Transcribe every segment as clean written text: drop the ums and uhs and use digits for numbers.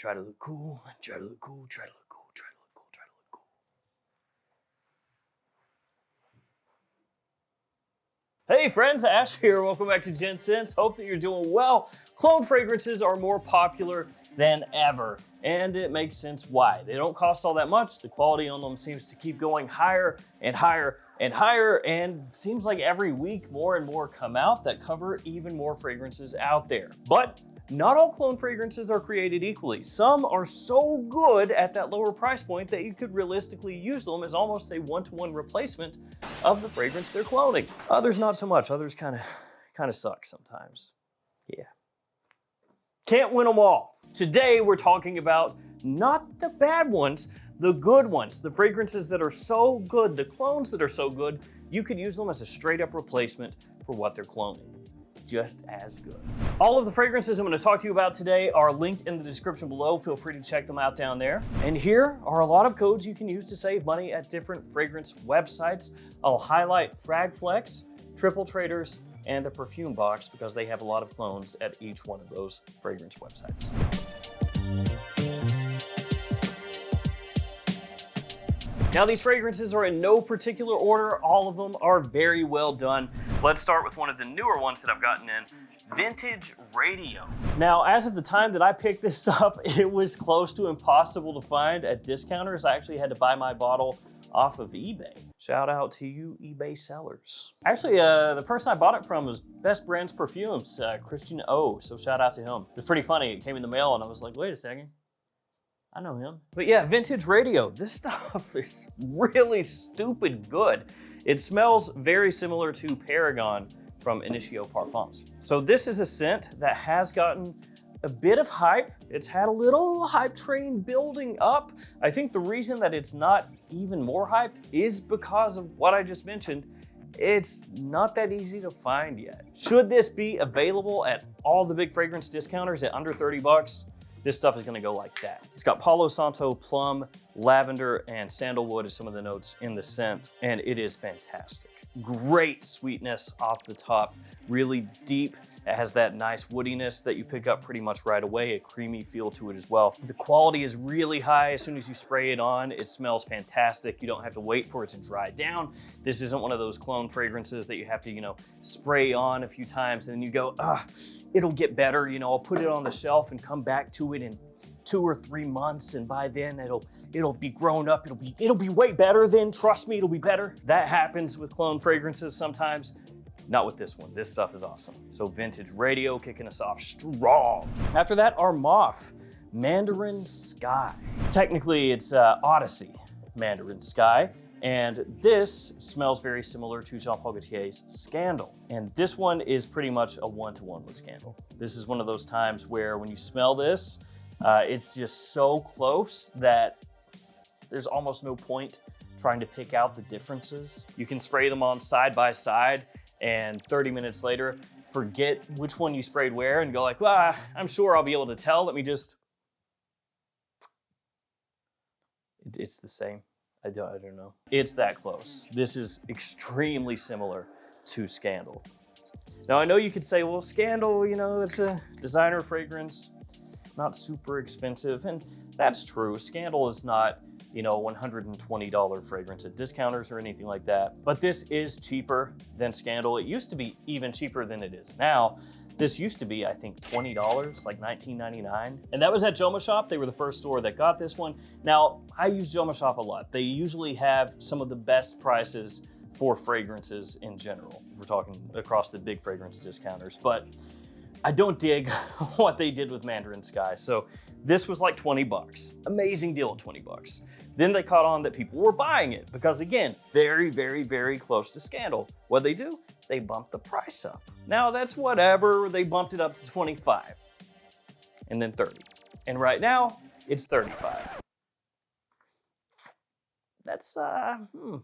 Try to look cool, try to look cool, try to look cool, try to look cool, try to look cool. Hey friends, Ash here. Welcome back to Gents. Hope that you're doing well. Clone fragrances are more popular than ever, and it makes sense why. They don't cost all that much. The quality on them seems to keep going higher and higher and higher, and seems like every week more and more come out that cover even more fragrances out there. But not all clone fragrances are created equally. Some are so good at that lower price point that you could realistically use them as almost a one-to-one replacement of the fragrance they're cloning. Others not so much. Others kind of suck sometimes. Yeah. Can't win them all. Today we're talking about not the bad ones, the good ones, the fragrances that are so good, the clones that are so good, you could use them as a straight up replacement for what they're cloning. Just as good. All of the fragrances I'm going to talk to you about today are linked in the description below. Feel free to check them out down there. And here are a lot of codes you can use to save money at different fragrance websites. I'll highlight Fragflex, Triple Traders, and a Perfume Box because they have a lot of clones at each one of those fragrance websites. Now these fragrances are in no particular order. All of them are very well done. Let's start with one of the newer ones that I've gotten in, Vintage Radio. Now, as of the time that I picked this up, it was close to impossible to find at discounters. I actually had to buy my bottle off of eBay. Shout out to you eBay sellers. Actually, the person I bought it from was Best Brands Perfumes, Christian O, so shout out to him. It was pretty funny. It came in the mail and I was like, wait a second. I know him. But yeah, Vintage Radio. This stuff is really stupid good. It smells very similar to Paragon from Initio Parfums. So this is a scent that has gotten a bit of hype. It's had a little hype train building up. I think the reason that it's not even more hyped is because of what I just mentioned. It's not that easy to find yet. Should this be available at all the big fragrance discounters at under 30 bucks? This stuff is gonna go like that. It's got Palo Santo, plum, lavender, and sandalwood as some of the notes in the scent, and it is fantastic. Great sweetness off the top, really deep. It has that nice woodiness that you pick up pretty much right away, a creamy feel to it as well. The quality is really high. As soon as you spray it on, it smells fantastic. You don't have to wait for it to dry down. This isn't one of those clone fragrances that you have to, spray on a few times and then you go, it'll get better. I'll put it on the shelf and come back to it in 2 or 3 months, and by then it'll be grown up. It'll be way better then. Trust me, it'll be better. That happens with clone fragrances sometimes. Not with this one. This stuff is awesome. So Vintage Radio kicking us off strong. After that, Armaf Mandarin Sky. Technically, it's Odyssey Mandarin Sky, and this smells very similar to Jean Paul Gaultier's Scandal. And this one is pretty much a one-to-one with Scandal. This is one of those times where when you smell this, it's just so close that there's almost no point trying to pick out the differences. You can spray them on side by side, and 30 minutes later, forget which one you sprayed where and go like, well, I'm sure I'll be able to tell. Let me just, it's the same. I don't know. It's that close. This is extremely similar to Scandal. Now I know you could say, well, Scandal, that's a designer fragrance, not super expensive. And that's true. Scandal is not, $120 fragrance at discounters or anything like that. But this is cheaper than Scandal. It used to be even cheaper than it is now. This used to be, I think, $20, like $19.99. And that was at Joma Shop. They were the first store that got this one. Now, I use Joma Shop a lot. They usually have some of the best prices for fragrances in general, if we're talking across the big fragrance discounters. But I don't dig what they did with Mandarin Sky. So this was like 20 bucks. Amazing deal at 20 bucks. Then they caught on that people were buying it because, again, very, very, very close to Scandal. What'd they do? They bumped the price up. Now that's whatever. They bumped it up to 25 and then 30. And right now it's 35. That's, I don't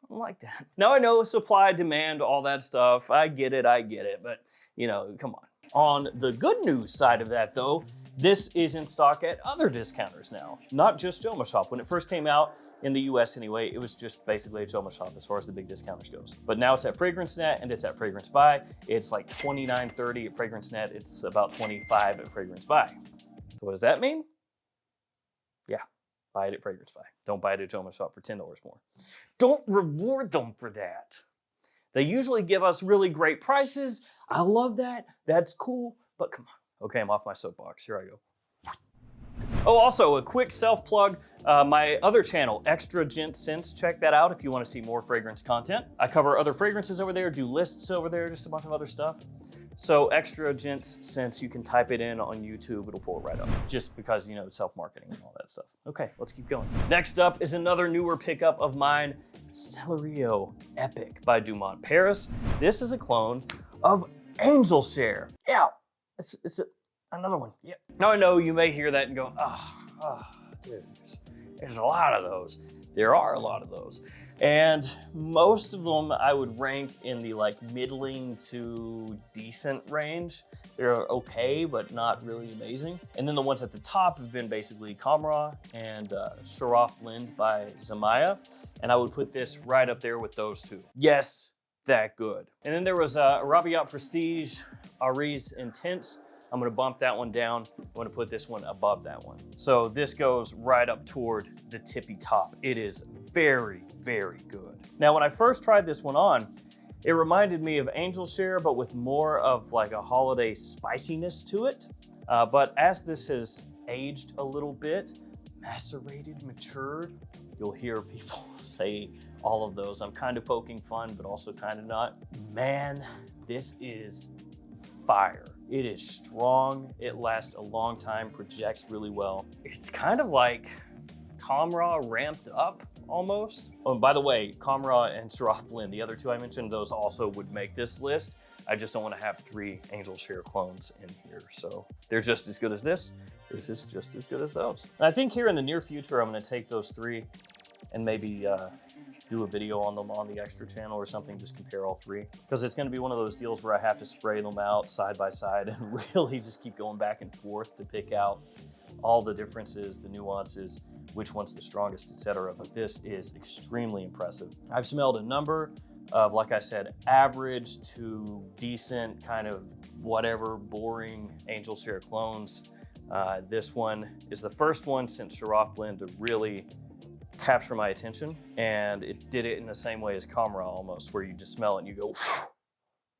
like that. Now I know supply, demand, all that stuff. I get it, but come on. On the good news side of that though, this is in stock at other discounters now, not just Joma Shop. When it first came out, in the US anyway, it was just basically a Joma Shop as far as the big discounters goes. But now it's at FragranceNet and it's at Fragrance Buy. It's like $29.30 at FragranceNet. It's about $25 at Fragrance Buy. So what does that mean? Yeah, buy it at Fragrance Buy. Don't buy it at Joma Shop for $10 more. Don't reward them for that. They usually give us really great prices. I love that. That's cool, but come on. Okay, I'm off my soapbox. Here I go. Oh, also a quick self-plug. My other channel, Extra Gents Scents, check that out if you want to see more fragrance content. I cover other fragrances over there, do lists over there, just a bunch of other stuff. So Extra Gents Scents, you can type it in on YouTube, it'll pull it right up. Just because, you know, self-marketing and all that stuff. Okay, let's keep going. Next up is another newer pickup of mine, Celerio Epic by Dumont Paris. This is a clone of Angel Share. Yeah, it's another one. Yeah. Now I know you may hear that and go, dude, there's a lot of those. There are a lot of those. And most of them I would rank in the like middling to decent range. They're okay, but not really amazing. And then the ones at the top have been basically Kamra and Sharaf Blend by Zamaya. And I would put this right up there with those two. Yes, that good. And then there was Rabiat Prestige, Ariz Intense. I'm gonna bump that one down. I'm gonna put this one above that one. So this goes right up toward the tippy top. It is very, very good. Now, when I first tried this one on, it reminded me of Angel Share, but with more of like a holiday spiciness to it. But as this has aged a little bit, macerated, matured, you'll hear people say all of those. I'm kind of poking fun, but also kind of not. Man, this is fire. It is strong, it lasts a long time, projects really well. It's kind of like Kamra ramped up almost. Oh, and by the way, Kamra and Sharaf Blend, the other two I mentioned, those also would make this list. I just don't want to have 3 Angel Share clones in here. So they're just as good as this. This is just as good as those. And I think here in the near future, I'm going to take those 3 and maybe do a video on them on the Extra channel or something, just compare all 3. Because it's going to be one of those deals where I have to spray them out side by side and really just keep going back and forth to pick out all the differences, the nuances, which one's the strongest, etc. But this is extremely impressive. I've smelled a number of, like I said, average to decent, kind of whatever, boring Angel Share clones. This one is the first one since Sharaf Blend to really capture my attention, and it did it in the same way as Kamra almost, where you just smell it and you go,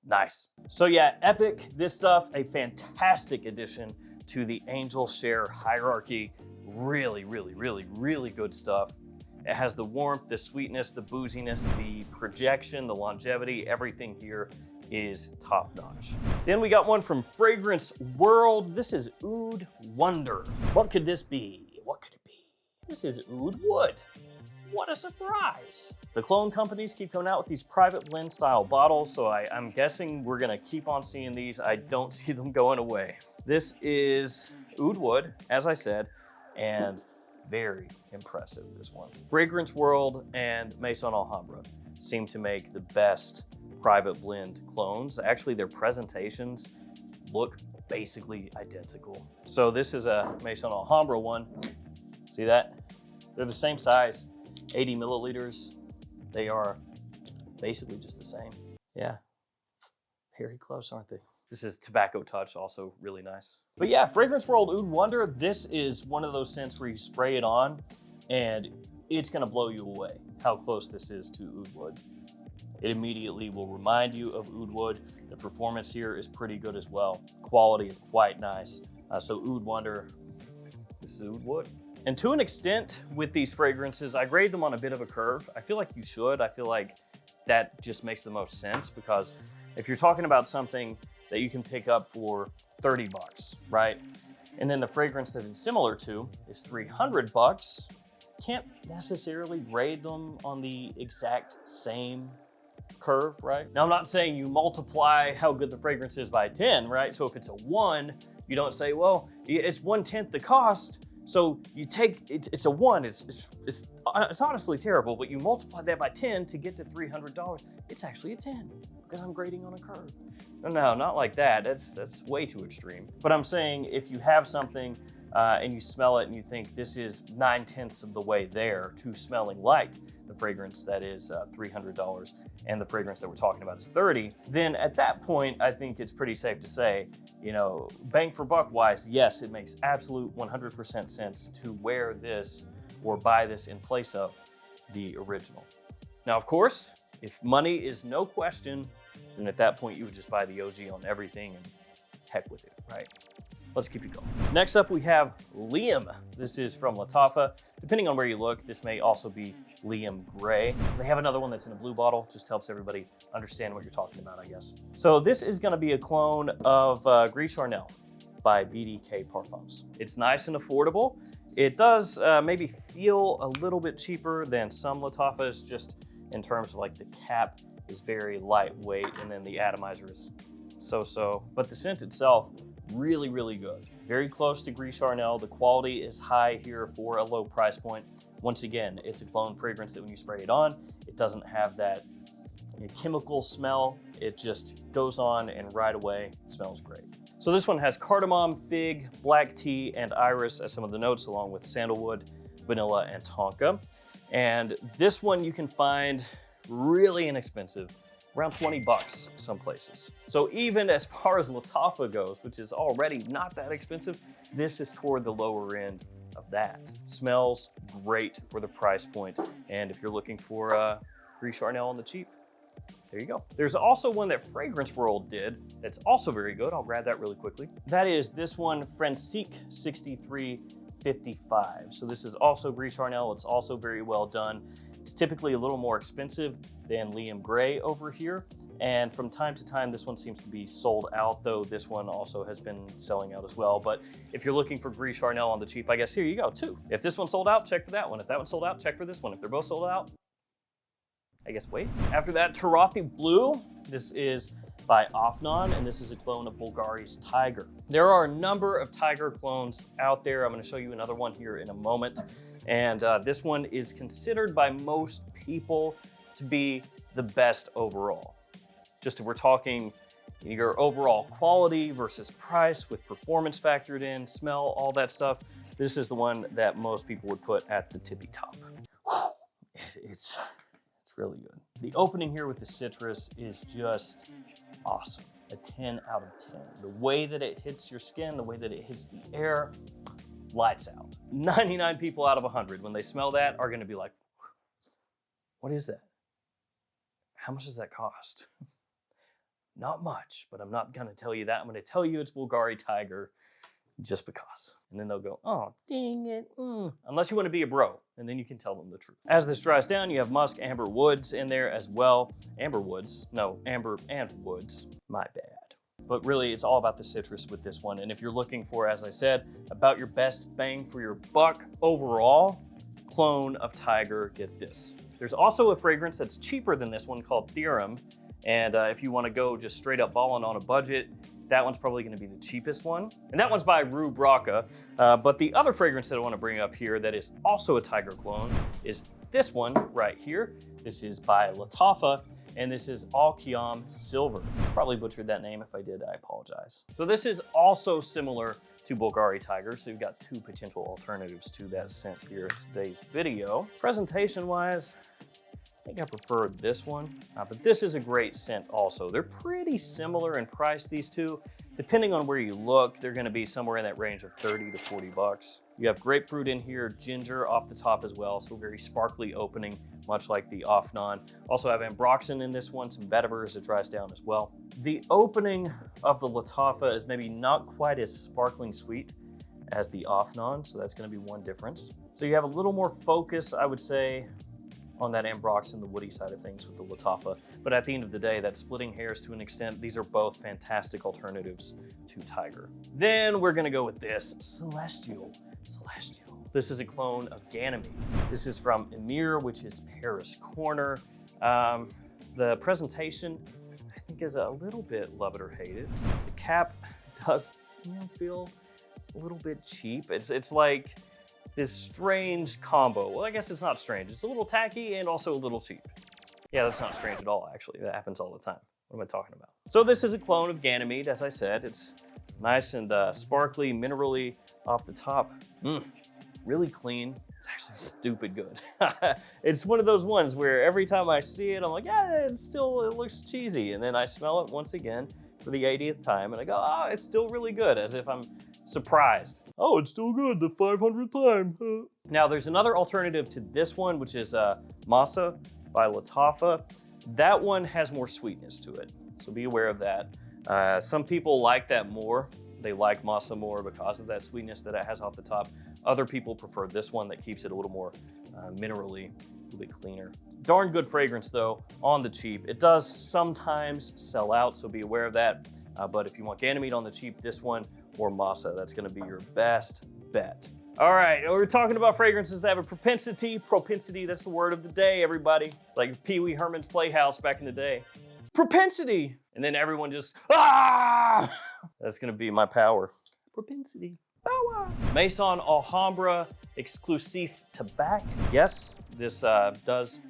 nice. So yeah, Epic, this stuff, a fantastic addition to the Angel Share hierarchy. Really, really, really, really good stuff. It has the warmth, the sweetness, the booziness, the projection, the longevity, everything here is top notch. Then we got one from Fragrance World. This is Oud Wonder. What could this be? What could it be? This is Oud Wood. What a surprise. The clone companies keep coming out with these private blend style bottles, so I'm guessing we're gonna keep on seeing these. I don't see them going away. This is Oud Wood, as I said, and very impressive, this one. Fragrance World and Maison Alhambra seem to make the best private blend clones. Actually, their presentations look basically identical. So this is a Maison Alhambra one. See that? They're the same size, 80 milliliters. They are basically just the same. Yeah, very close, aren't they? This is Tobacco Touch, also really nice. But yeah, Fragrance World Oud Wonder, this is one of those scents where you spray it on and it's gonna blow you away how close this is to Oud Wood. It immediately will remind you of Oud Wood. The performance here is pretty good as well. Quality is quite nice. So Oud Wonder, this is Oud Wood. And to an extent with these fragrances, I grade them on a bit of a curve. I feel like you should. I feel like that just makes the most sense, because if you're talking about something that you can pick up for 30 bucks, right? And then the fragrance that it's similar to is 300 bucks, can't necessarily grade them on the exact same curve, right? Now, I'm not saying you multiply how good the fragrance is by 10, right? So if it's a 1, you don't say, well, it's 1/10 the cost, so you take, it's a 1, it's honestly terrible, but you multiply that by 10 to get to $300. It's actually a 10, because I'm grading on a curve. No, not like that. That's way too extreme. But I'm saying if you have something and you smell it and you think this is 9/10 of the way there to smelling like the fragrance that is $300 and the fragrance that we're talking about is $30, then at that point, I think it's pretty safe to say, you know, bang for buck wise, yes, it makes absolute 100% sense to wear this or buy this in place of the original. Now, of course, if money is no question, then at that point you would just buy the OG on everything and heck with it, right? Let's keep it going. Next up, we have Liam. This is from Lattafa. Depending on where you look, this may also be Liam Grey. They have another one that's in a blue bottle, just helps everybody understand what you're talking about, I guess. So this is gonna be a clone of Gris Charnel by BDK Parfums. It's nice and affordable. It does maybe feel a little bit cheaper than some Lattafas, just in terms of like the cap is very lightweight and then the atomizer is so-so. But the scent itself, really, really good. Very close to Gris Charnel. The quality is high here for a low price point. Once again, it's a clone fragrance that when you spray it on, it doesn't have that chemical smell. It just goes on and right away smells great. So this one has cardamom, fig, black tea, and iris as some of the notes, along with sandalwood, vanilla, and tonka. And this one you can find really inexpensive, around 20 bucks some places. So even as far as Lattafa goes, which is already not that expensive, this is toward the lower end of that. Smells great for the price point. And if you're looking for Gris Charnel on the cheap, there you go. There's also one that Fragrance World did that's also very good. I'll grab that really quickly. That is this one, Francique 6355. So this is also Gris Charnel. It's also very well done. It's typically a little more expensive than Liam Grey over here. And from time to time, this one seems to be sold out, though this one also has been selling out as well. But if you're looking for Gris Charnel on the cheap, I guess here you go too. If this one sold out, check for that one. If that one sold out, check for this one. If they're both sold out, I guess wait. After that, Tarothi Blue. This is by Afnan, and this is a clone of Bulgari's Tygar. There are a number of Tygar clones out there. I'm gonna show you another one here in a moment. And this one is considered by most people to be the best overall. Just if we're talking your overall quality versus price with performance factored in, smell, all that stuff, this is the one that most people would put at the tippy top. It's really good. The opening here with the citrus is just awesome. A 10 out of 10. The way that it hits your skin, the way that it hits the air, lights out. 99 people out of 100, when they smell that, are gonna be like, what is that? How much does that cost? Not much, but I'm not gonna tell you that. I'm gonna tell you it's Bulgari Tygar just because. And then they'll go, oh, dang it. Unless you wanna be a bro, and then you can tell them the truth. As this dries down, you have musk, amber woods in there as well. Amber woods, no, amber and woods, my bad. But really, it's all about the citrus with this one. And if you're looking for, as I said, about your best bang for your buck overall, clone of Tygar, get this. There's also a fragrance that's cheaper than this one called Theorem. And if you want to go just straight up balling on a budget, that one's probably going to be the cheapest one. And that one's by Rue Braca. But the other fragrance that I want to bring up here that is also a Tygar clone is this one right here. This is by Lattafa, and this is Al Qiyam Silver. Probably butchered that name. If I did, I apologize. So this is also similar to Bulgari Tygar, so you've got two potential alternatives to that scent here in today's video. Presentation-wise, I think I prefer this one, but this is a great scent also. They're pretty similar in price, these two. Depending on where you look, they're gonna be somewhere in that range of 30 to 40 bucks. You have grapefruit in here, ginger off the top as well, so very sparkly opening, much like the Afnan. Also have ambroxan in this one, some vetiver as it dries down as well. The opening of the Lattafa is maybe not quite as sparkling sweet as the Afnan, so that's gonna be one difference. So you have a little more focus, I would say, on that ambroxan, the woody side of things with the Lattafa. But at the end of the day, that's splitting hairs to an extent. These are both fantastic alternatives to Tygar. Then we're gonna go with this, Celestial. This is a clone of Ganymede. This is from Emir, which is Paris Corner. The presentation, I think, is a little bit love it or hate it. The cap does feel a little bit cheap. It's like this strange combo. Well, I guess it's not strange. It's a little tacky and also a little cheap. Yeah, that's not strange at all, actually. That happens all the time. What am I talking about? So this is a clone of Ganymede, as I said. It's nice and sparkly, minerally, off the top. Really clean. It's actually stupid good. It's one of those ones where every time I see it, I'm like, yeah, it looks cheesy. And then I smell it once again for the 80th time and I go, oh, it's still really good, as if I'm surprised. Oh, it's still good the 500th time. Now there's another alternative to this one, which is Masa by Lattafa. That one has more sweetness to it, so be aware of that. Some people like that more. They like Masa more because of that sweetness that it has off the top. Other people prefer this one that keeps it a little more minerally, a little bit cleaner. Darn good fragrance though, on the cheap. It does sometimes sell out, so be aware of that. But if you want Ganymede on the cheap, this one or Masa, that's gonna be your best bet. All right, we're talking about fragrances that have a propensity. Propensity, that's the word of the day, everybody. Like Pee Wee Herman's Playhouse back in the day. Propensity! And then everyone just, ah! That's gonna be my power. Propensity. Power. Maison Alhambra Exclusive Tabac. Yes, this does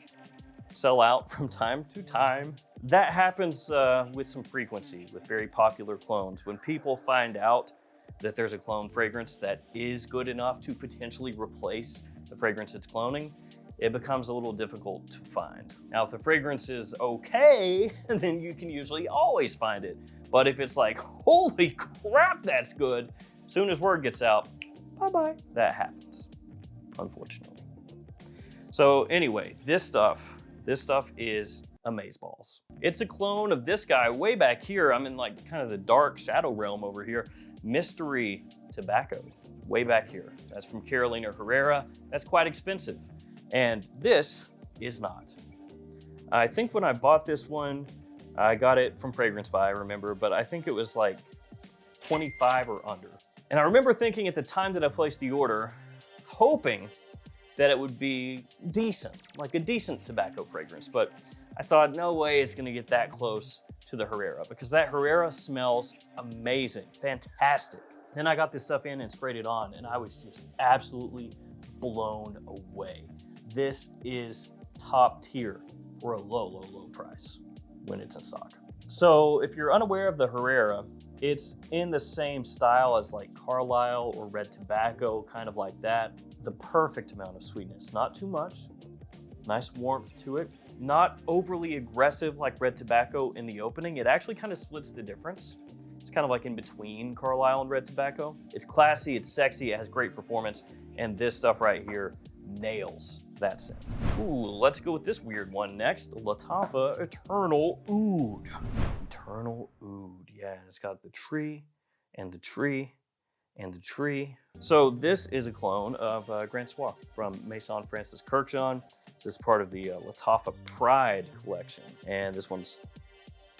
sell out from time to time. That happens with some frequency with very popular clones. When people find out that there's a clone fragrance that is good enough to potentially replace the fragrance it's cloning, it becomes a little difficult to find. Now, if the fragrance is okay, then you can usually always find it. But if it's like, holy crap, that's good, as soon as word gets out, bye-bye. That happens, unfortunately. So anyway, this stuff is amazeballs. It's a clone of this guy way back here. I'm in like kind of the dark shadow realm over here. Mystery Tobacco, way back here. That's from Carolina Herrera. That's quite expensive. And this is not. I think when I bought this one, I got it from Fragrance Buy, I remember, but I think it was like 25 or under. And I remember thinking at the time that I placed the order, hoping that it would be decent, like a decent tobacco fragrance, but I thought, no way it's gonna get that close to the Herrera, because that Herrera smells amazing, fantastic. Then I got this stuff in and sprayed it on, and I was just absolutely blown away. This is top tier for a low, low, low price when it's in stock. So if you're unaware of the Herrera, it's in the same style as like Carlisle or Red Tobacco, kind of like that. The perfect amount of sweetness, not too much, nice warmth to it. Not overly aggressive like Red Tobacco in the opening. It actually kind of splits the difference. It's kind of like in between Carlisle and Red Tobacco. It's classy, it's sexy, it has great performance, and this stuff right here nails that scent. Ooh, let's go with this weird one next. Lattafa Eternal Oud. Eternal Oud, yeah, it's got the tree and the tree and the tree. So this is a clone of Grand Soir from Maison Francis Kurkdjian. This is part of the Lattafa Pride collection, and this one's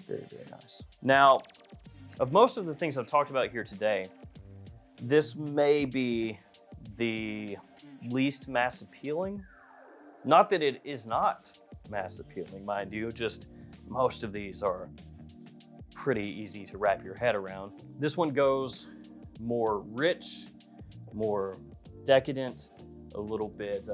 very, very nice. Now, of most of the things I've talked about here today, this may be the least mass appealing. Not that it is not mass appealing, mind you, just most of these are pretty easy to wrap your head around. This one goes more rich, more decadent, a little bit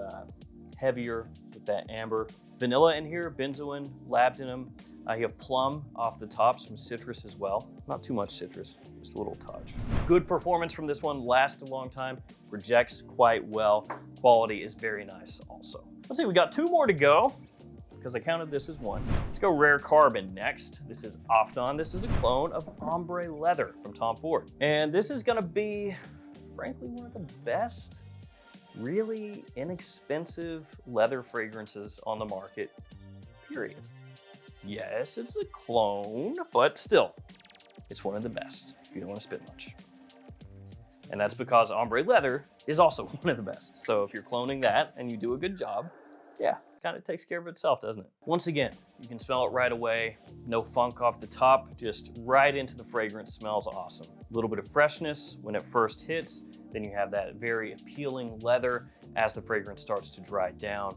heavier with that amber. Vanilla in here, benzoin, labdanum. You have plum off the top, some citrus as well. Not too much citrus, just a little touch. Good performance from this one, lasts a long time, rejects quite well. Quality is very nice also. Let's see, we got two more to go because I counted this as one. Let's go Rare Carbon next. This is Afnan. This is a clone of Ombre Leather from Tom Ford. And this is gonna be, frankly, one of the best, really inexpensive leather fragrances on the market, period. Yes, it's a clone, but still, it's one of the best if you don't want to spend much. And that's because Ombre Leather is also one of the best. So if you're cloning that and you do a good job, yeah, kind of takes care of itself, doesn't it? Once again, you can smell it right away. No funk off the top, just right into the fragrance. Smells awesome. A little bit of freshness when it first hits, then you have that very appealing leather as the fragrance starts to dry down.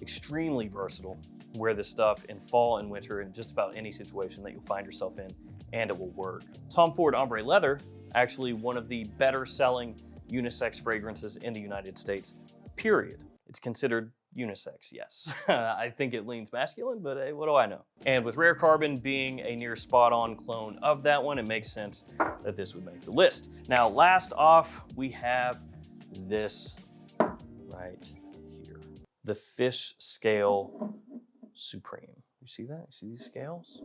Extremely versatile. Wear this stuff in fall and winter in just about any situation that you'll find yourself in, and it will work. Tom Ford Ombre Leather, actually one of the better selling unisex fragrances in the United States, period. It's considered unisex, yes. I think it leans masculine, but hey, what do I know? And with Rare Carbon being a near spot-on clone of that one, it makes sense that this would make the list. Now, last off, we have this right here. The Fish Scale Supreme. You see that? You see these scales?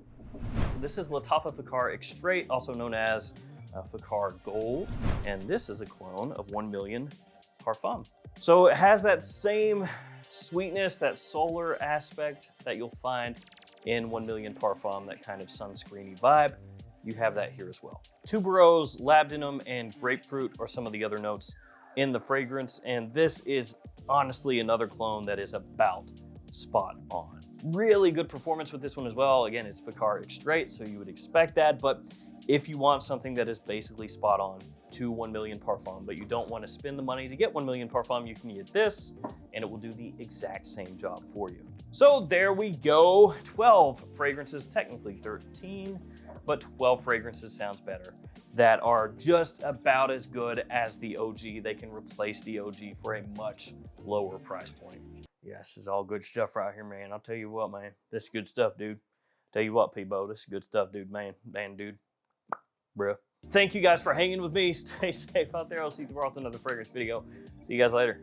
This is Lattafa Fakhar Extrait, also known as Fakhar Gold. And this is a clone of 1 Million Parfum. So it has that same sweetness, that solar aspect that you'll find in 1 Million Parfum, that kind of sunscreeny vibe. You have that here as well. Tuberose, labdanum, and grapefruit are some of the other notes in the fragrance, and this is honestly another clone that is about spot on. Really good performance with this one as well. Again, it's Fakhar Extrait, so you would expect that, but if you want something that is basically spot on to 1 Million Parfum, but you don't want to spend the money to get 1 Million Parfum, you can get this, and it will do the exact same job for you. So there we go, 12 fragrances, technically 13, but 12 fragrances sounds better, that are just about as good as the OG. They can replace the OG for a much lower price point. Yeah, this is all good stuff right here, man. I'll tell you what, man, this is good stuff, dude. Tell you what, Peebo, this is good stuff, dude, man, dude, bruh. Thank you guys for hanging with me. Stay safe out there. I'll see you tomorrow with another fragrance video. See you guys later.